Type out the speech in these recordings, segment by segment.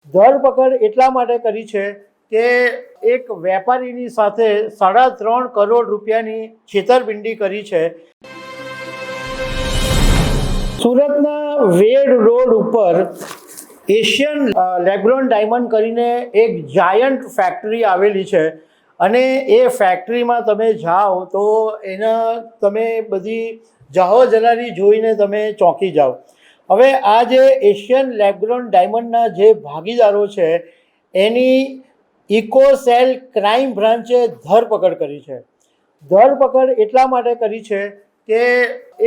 ધરપકડ એટલા માટે કરી છે કે એક વેપારીની સાથે 3.5 કરોડ રૂપિયાની છેતરપિંડી કરી છે। સુરતના વેડ રોડ ઉપર એશિયન લેબ્રોન ડાયમંડ કરીને એક જાયન્ટ ફેક્ટરી આવેલી છે અને એ ફેક્ટરીમાં તમે જાઓ તો એના તમે બધી જાહો જલાલી જોઈને તમે ચોંકી જાઓ। હવે આ જે એશિયન લેબ્રોન ડાયમંડના જે ભાગીદારો છે એની ઇકોસેલ ક્રાઇમ બ્રાન્ચે ધરપકડ કરી છે। ધરપકડ એટલા માટે કરી છે કે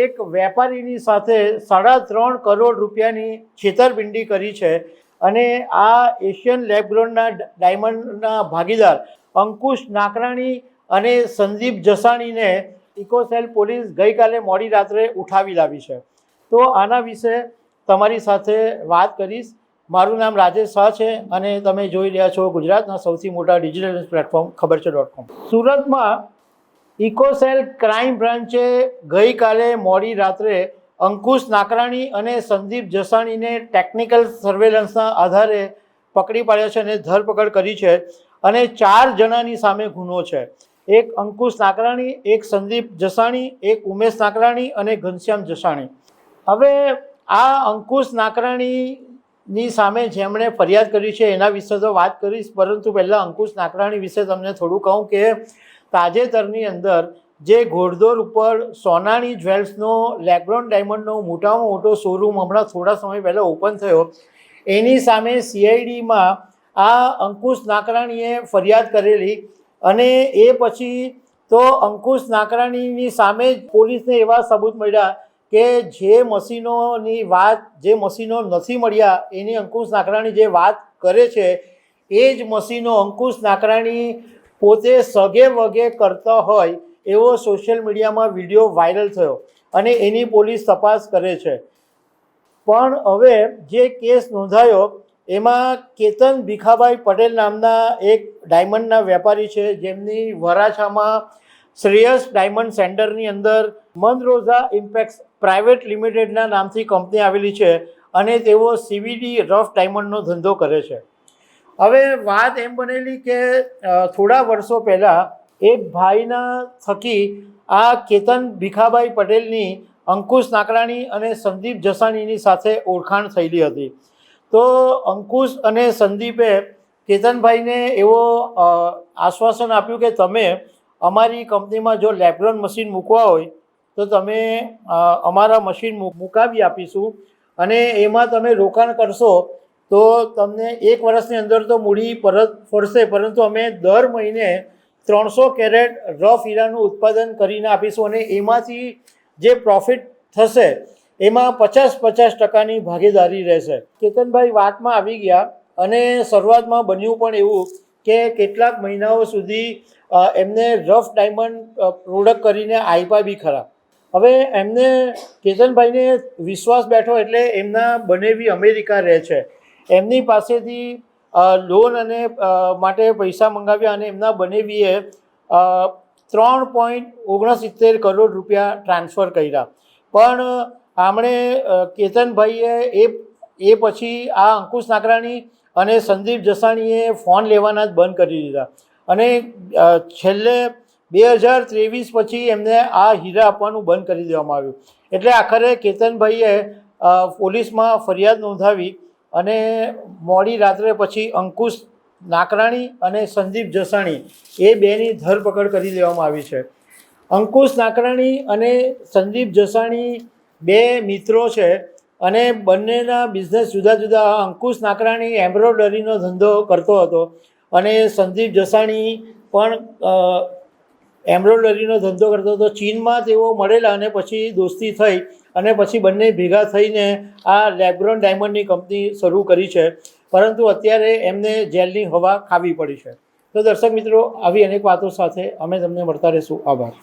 એક વેપારીની સાથે 3.5 કરોડ રૂપિયાની છેતરપિંડી કરી છે અને આ એશિયન લેબ્રોનના ડાયમંડના ભાગીદાર અંકુશ નાકરાણી અને સંદીપ જસાણીને ઇકોસેલ પોલીસ ગઈકાલે મોડી રાત્રે ઉઠાવી લાવી છે। તો આના વિશે તમારી સાથે વાત કરીશ। મારું નામ રાજેશ શાહ છે અને તમે જોઈ રહ્યા છો ગુજરાતના સૌથી મોટા ડિજિટલ ન્યૂઝ પ્લેટફોર્મ ખબરછે.com। સુરતમાં ઇકોસેલ ક્રાઇમ બ્રાન્ચે ગઈકાલે મોડી રાત્રે અંકુશ નાકરાણી અને સંદીપ જસાણીને ટેકનિકલ સર્વેલન્સના આધારે પકડી પાડ્યા છે અને ધરપકડ કરી છે અને 4 જણાની સામે ગુનો છે। એક અંકુશ નાકરાણી, એક સંદીપ જસાણી, એક ઉમેશ નાકરાણી અને ઘનશ્યામ જસાણી। હવે આ અંકુશ નાકરાણીની સામે જેમણે ફરિયાદ કરી છે એના વિશે તો વાત કરીશ, પરંતુ પહેલાં અંકુશ નાકરાણી વિશે તમને થોડું કહું કે તાજેતરની અંદર જે ઘોડદોર ઉપર સોનાણી જ્વેલ્સનો લેબ્રોન ડાયમંડનો મોટામાં મોટો શોરૂમ હમણાં થોડા સમય પહેલાં ઓપન થયો, એની સામે CIDમાં આ અંકુશ નાકરાણીએ ફરિયાદ કરેલી અને એ પછી તો અંકુશ નાકરાણીની સામે જ પોલીસને એવા સબૂત મળ્યા કે જે મશીનો નથી મળ્યા એની અંકુશ નાકરાણી જે વાત કરે છે એ જ મશીનો અંકુશ નાકરાણી પોતે સગે વગે કરતા હોય એવો સોશિયલ મીડિયામાં વિડીયો વાયરલ થયો અને એની પોલીસ તપાસ કરે છે। પણ હવે જે કેસ નોંધાયો એમાં કેતન ભીખાભાઈ પટેલ નામના એક ડાયમંડના વેપારી છે જેમની વરાછામાં શ્રેયસ ડાયમંડ સેન્ટરની અંદર મંદરોઝા ઇમ્પેક્ટ પ્રાઇવેટ લિમિટેડના નામથી કંપની આવેલી છે અને તેઓ CVD રફ ડાયમંડનો ધંધો કરે છે। હવે વાત એમ બનેલી કે થોડા વર્ષો પહેલાં એક ભાઈના થકી આ કેતન ભીખાભાઈ પટેલની અંકુશ નાકરાણી અને સંદીપ જસાણીની સાથે ઓળખાણ થયેલી હતી। તો અંકુશ અને સંદીપે કેતનભાઈને એવો આશ્વાસન આપ્યું કે તમે અમારી કંપનીમાં જો લેબ્રોન મશીન મૂકવા હોય તો તમે અમારા મશીન મુકાવી આપીશું અને એમાં તમે રોકાણ કરશો તો તમને 1 વર્ષની અંદર તો મૂડી પરત ફરશે, પરંતુ અમે દર મહિને 300 કેરેટ રફ હીરાનું ઉત્પાદન કરીને આપીશું અને એમાંથી જે પ્રોફિટ થશે એમાં 50% ભાગીદારી રહેશે। કેતનભાઈ વાતમાં આવી ગયા અને શરૂઆતમાં બન્યું પણ એવું કે કેટલાક મહિનાઓ સુધી એમને રફ ડાયમંડ પ્રોડક્ટ કરીને આપ્યા બી ખરા। હવે એમને કેતનભાઈને વિશ્વાસ બેઠો એટલે એમના બનેવી અમેરિકા રહે છે, એમની પાસેથી લોન અને માટે પૈસા મંગાવ્યા અને એમના બનેવીએ 3.69 કરોડ રૂપિયા ટ્રાન્સફર કર્યા। પણ આમણે કેતનભાઈએ એ પછી આ અંકુશ નાકરાણી અને સંદીપ જસાણીએ ફોન લેવાના જ બંધ કરી દીધા અને છેલ્લે 2023 પછી એમને આ હીરા આપવાનું બંધ કરી દેવામાં આવ્યું। એટલે આખરે કેતનભાઈએ પોલીસમાં ફરિયાદ નોંધાવી અને મોડી રાત્રે પછી અંકુશ નાકરાણી અને સંદીપ જસાણી એ બેની ધરપકડ કરી લેવામાં આવી છે। અંકુશ નાકરાણી અને સંદીપ જસાણી 2 મિત્રો છે અને બંનેના બિઝનેસ જુદા જુદા। અંકુશ નાકરાણી એમ્બ્રોઇડરીનો ધંધો કરતો હતો અને સંદીપ જસાણી પણ એમ્બ્રોઇડરીનો ધંધો કરતો હતો। ચીનમાં તેઓ મળેલા અને પછી દોસ્તી થઈ અને પછી બંને ભેગા થઈને આ લેબ્રોન ડાયમંડની કંપની શરૂ કરી છે, પરંતુ અત્યારે એમને જેલની હવા ખાવી પડી છે। તો દર્શક મિત્રો, આવી અનેક વાતો સાથે અમે તમને મળતા રહીશું। આભાર।